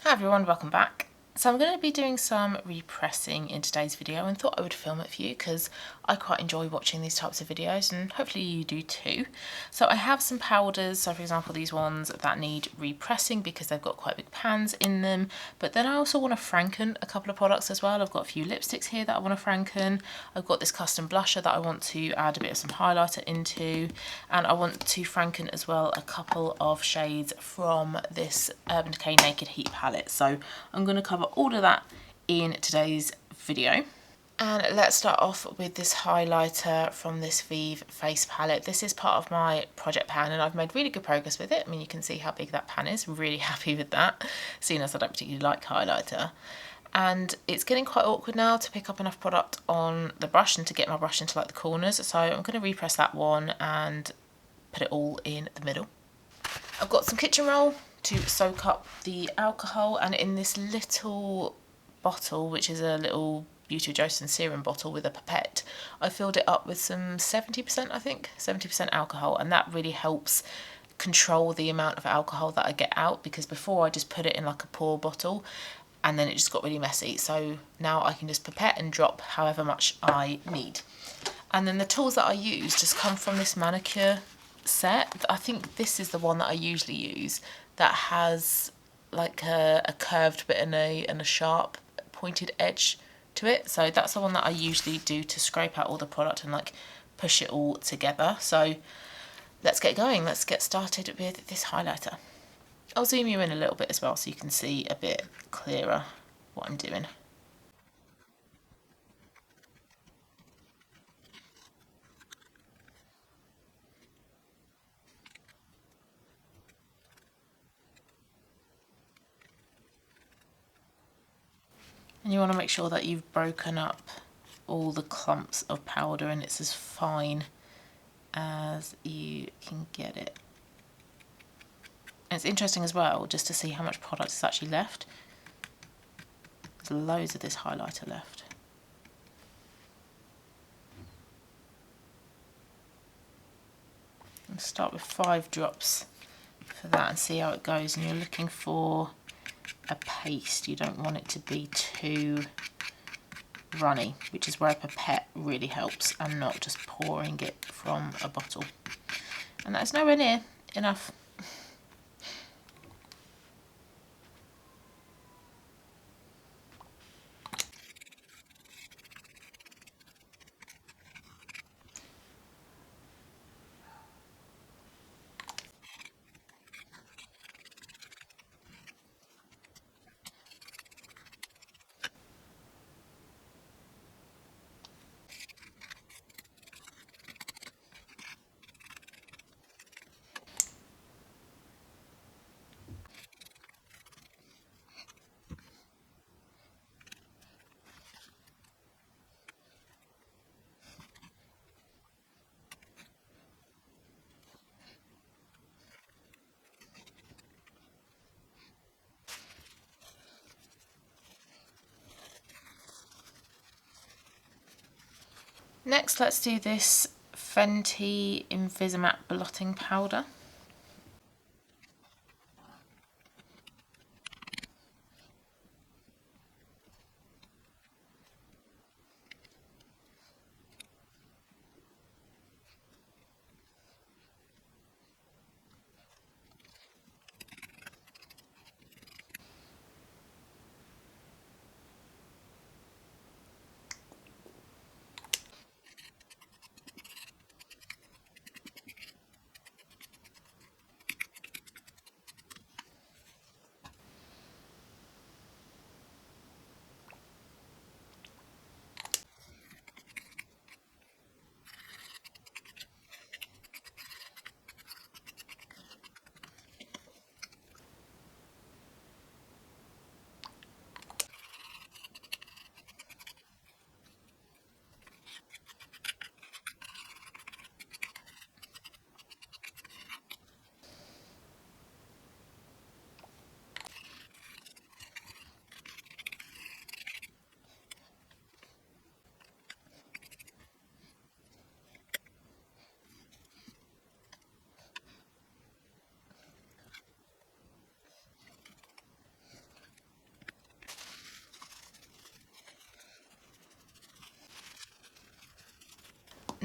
Hi everyone, welcome back. So I'm going to be doing some repressing in today's video and thought I would film it for you because I quite enjoy watching these types of videos and hopefully you do too. So I have some powders, so for example these ones that need repressing because they've got quite big pans in them, but then I also want to Franken a couple of products as well. I've got a few lipsticks here that I want to Franken, I've got this custom blusher that I want to add a bit of some highlighter into, and I want to Franken as well a couple of shades from this Urban Decay Naked Heat palette. So I'm going to cover all of that in today's video. And let's start off with this highlighter from this Vieve face palette. This is part of my project pan and I've made really good progress with it. I mean, you can see how big that pan is. I'm really happy with that, seeing as I don't particularly like highlighter. And it's getting quite awkward now to pick up enough product on the brush and to get my brush into like the corners. So I'm going to repress that one and put it all in the middle. I've got some kitchen roll to soak up the alcohol, and in this little bottle, which is a little Beauty Joseon serum bottle with a pipette, I filled it up with some 70%, I think, 70% alcohol, and that really helps control the amount of alcohol that I get out, because before I just put it in like a pour bottle and then it just got really messy. So now I can just pipette and drop however much I need. And then the tools that I use just come from this manicure set. I think this is the one that I usually use that has like a curved bit and a sharp pointed edge to it. So that's the one that I usually do to scrape out all the product and like push it all together. So let's get going. Let's get started with this highlighter. I'll zoom you in a little bit as well so you can see a bit clearer what I'm doing. And you want to make sure that you've broken up all the clumps of powder and it's as fine as you can get it. And it's interesting as well just to see how much product is actually left. There's loads of this highlighter left. I'll start with 5 drops for that and see how it goes. And you're looking for a paste. You don't want it to be too runny, which is where a pipette really helps and not just pouring it from a bottle. And that's nowhere near enough. Next, let's do this Fenty Invisimatte blotting powder.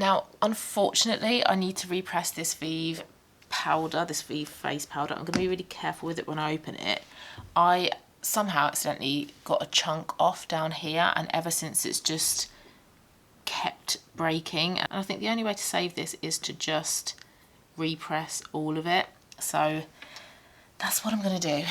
Now, unfortunately, I need to repress this Vieve powder, this Vieve face powder. I'm going to be really careful with it when I open it. I somehow accidentally got a chunk off down here, and ever since it's just kept breaking. And I think the only way to save this is to just repress all of it. So that's what I'm going to do.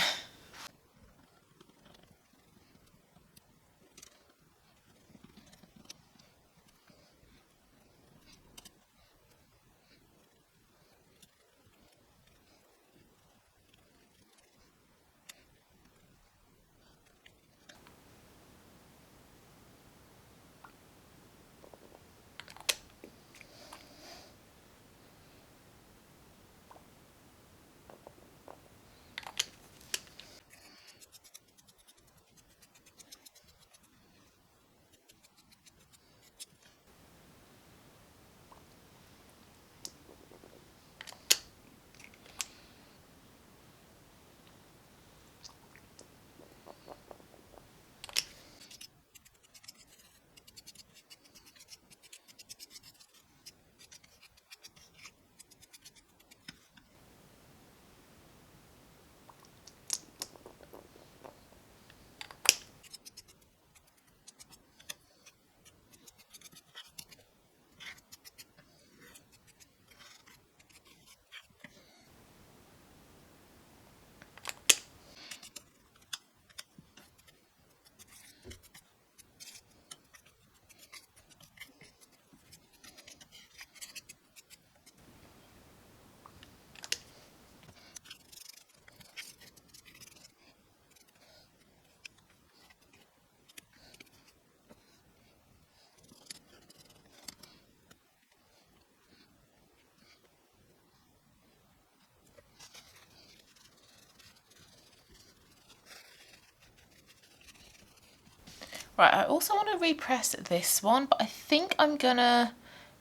Right, I also want to repress this one, but I think I'm gonna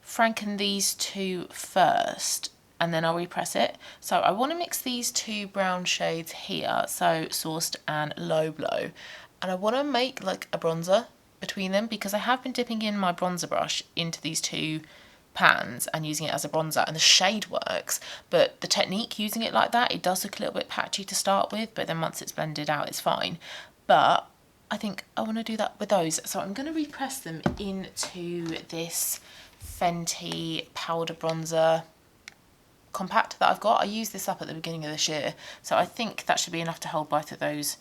Franken these two first and then I'll repress it. So I want to mix these two brown shades here, so Sourced and Low Blow, and I want to make like a bronzer between them because I have been dipping in my bronzer brush into these two pans and using it as a bronzer, and the shade works, but the technique using it like that, it does look a little bit patchy to start with, but then once it's blended out it's fine. But I think I want to do that with those, so I'm going to repress them into this Fenty powder bronzer compact that I've got. I used this up at the beginning of this year, so I think that should be enough to hold both of those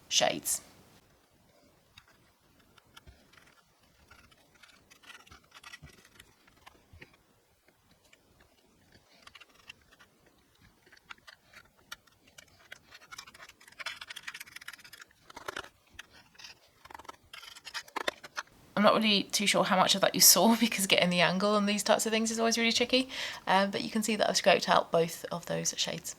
shades. I'm not really too sure how much of that you saw because getting the angle on these types of things is always really tricky, but you can see that I've scraped out both of those shades.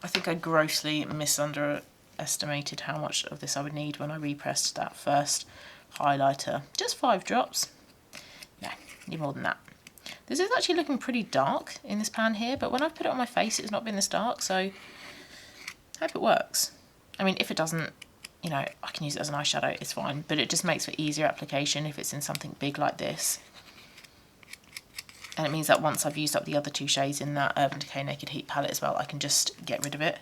I think I grossly misunderestimated how much of this I would need when I repressed that first highlighter. Just 5 drops. No, need more than that. This is actually looking pretty dark in this pan here, but when I've put it on my face it's not been this dark, so I hope it works. I mean, if it doesn't, you know, I can use it as an eyeshadow, it's fine, but it just makes for easier application if it's in something big like this. And it means that once I've used up the other 2 shades in that Urban Decay Naked Heat palette as well, I can just get rid of it.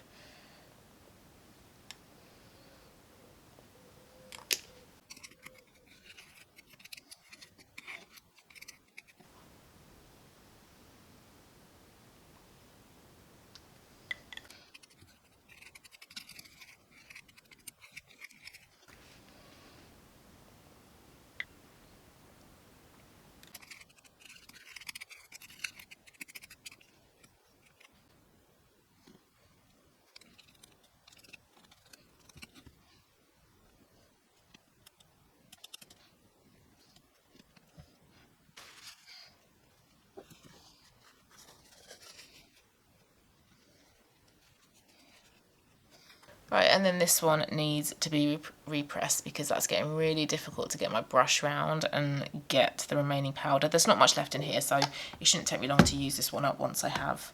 Right, and then this one needs to be repressed because that's getting really difficult to get my brush round and get the remaining powder. There's not much left in here, so it shouldn't take me long to use this one up once I have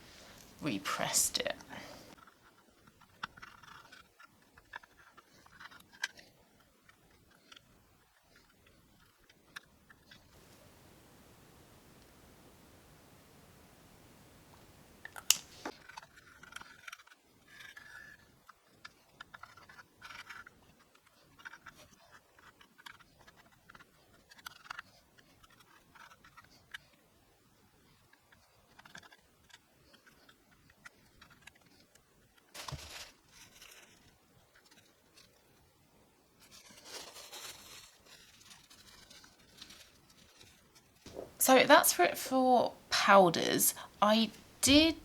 repressed it. So that's for it for powders. I did,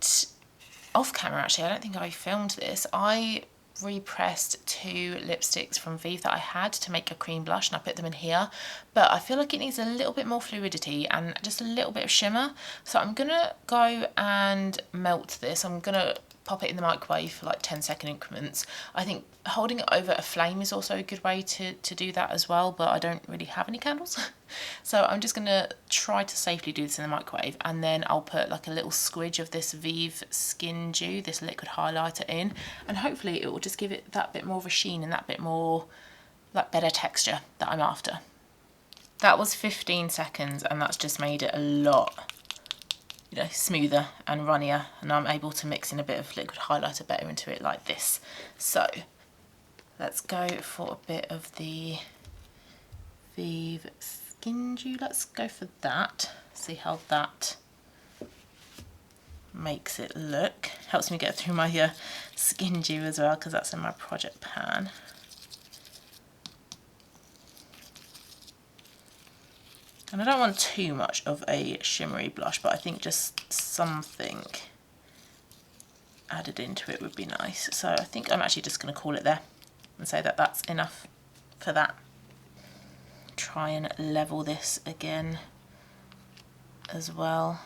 off camera actually, I don't think I filmed this, I repressed 2 lipsticks from Vieve that I had to make a cream blush, and I put them in here, but I feel like it needs a little bit more fluidity and just a little bit of shimmer. So I'm gonna go and melt this. I'm gonna pop it in the microwave for like 10-second increments. I think holding it over a flame is also a good way to do that as well, but I don't really have any candles. So I'm just gonna try to safely do this in the microwave, and then I'll put like a little squidge of this Vieve Skin Dew, this liquid highlighter in, and hopefully it will just give it that bit more of a sheen and that bit more, like, better texture that I'm after. That was 15 seconds and that's just made it a lot, you know, smoother and runnier, and I'm able to mix in a bit of liquid highlighter better into it like this. So let's go for a bit of the Vieve Skin Dew. Let's go for that. See how that makes it look. Helps me get through my Skin Dew as well, because that's in my project pan. And I don't want too much of a shimmery blush, but I think just something added into it would be nice. So I think I'm actually just going to call it there and say that that's enough for that. Try and level this again as well.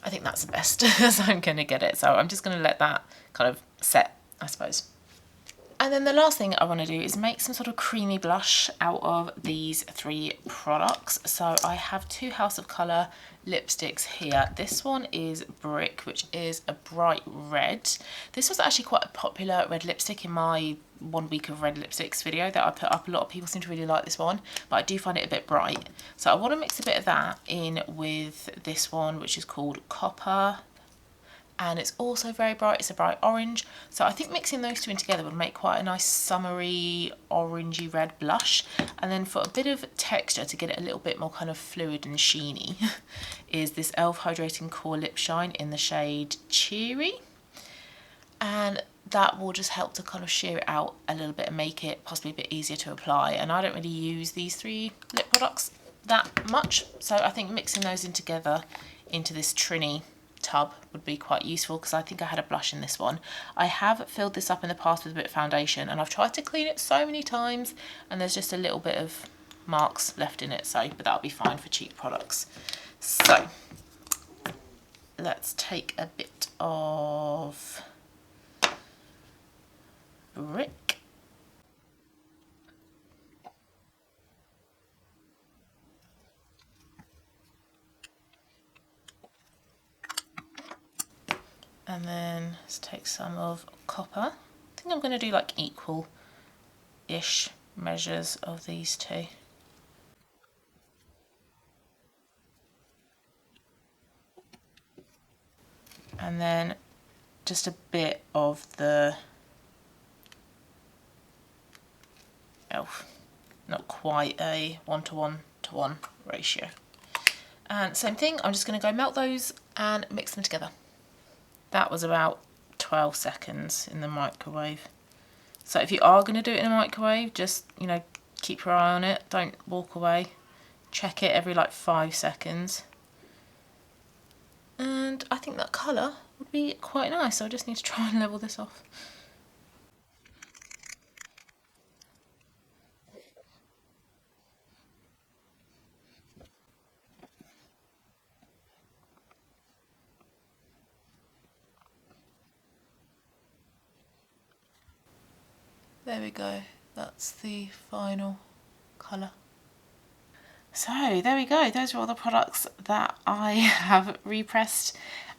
I think that's the best as I'm going to get it. So I'm just going to let that kind of set, I suppose. And then the last thing I want to do is make some sort of creamy blush out of these 3 products. So I have 2 House of Colour lipsticks here. This one is Brick, which is a bright red. This was actually quite a popular red lipstick in my 1 week of red lipsticks video that I put up. A lot of people seem to really like this one, but I do find it a bit bright. So I want to mix a bit of that in with this one, which is called Copper. And it's also very bright, it's a bright orange. So I think mixing those 2 in together would make quite a nice summery orangey red blush. And then for a bit of texture to get it a little bit more kind of fluid and sheeny is this e.l.f. Hydrating Core Lip Shine in the shade Cheery. And that will just help to kind of sheer it out a little bit and make it possibly a bit easier to apply. And I don't really use these 3 lip products that much, so I think mixing those in together into this Trini tub would be quite useful, because I think I had a blush in this one. I have filled this up in the past with a bit of foundation, and I've tried to clean it so many times and there's just a little bit of marks left in it, so but that'll be fine for cheap products. So let's take a bit of Brick. And then let's take some of Copper. I think I'm going to do like equal-ish measures of these 2. And then just a bit of the e.l.f. Not quite a 1:1:1 ratio. And same thing, I'm just going to go melt those and mix them together. That was about 12 seconds in the microwave. So if you are going to do it in a microwave, just, you know, keep your eye on it. Don't walk away. Check it every like 5 seconds. And I think that colour would be quite nice. So I just need to try and level this off. There we go, that's the final colour. So there we go, those are all the products that I have repressed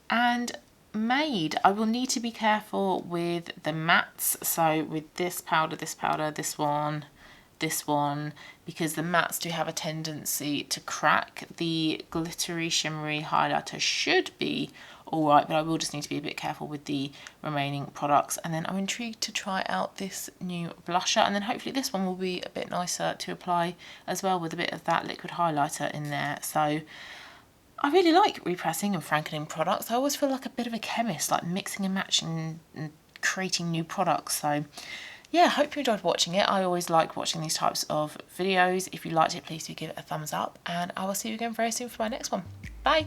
and made. I will need to be careful with the mattes, so with this powder, this one, this one, because the mattes do have a tendency to crack. The glittery shimmery highlighter should be alright, but I will just need to be a bit careful with the remaining products. And then I'm intrigued to try out this new blusher, and then hopefully this one will be a bit nicer to apply as well, with a bit of that liquid highlighter in there. So I really like repressing and Franken-ing products. I always feel like a bit of a chemist, like mixing and matching and creating new products. So yeah, hope you enjoyed watching it. I always like watching these types of videos. If you liked it, please do give it a thumbs up, and I will see you again very soon for my next one. Bye.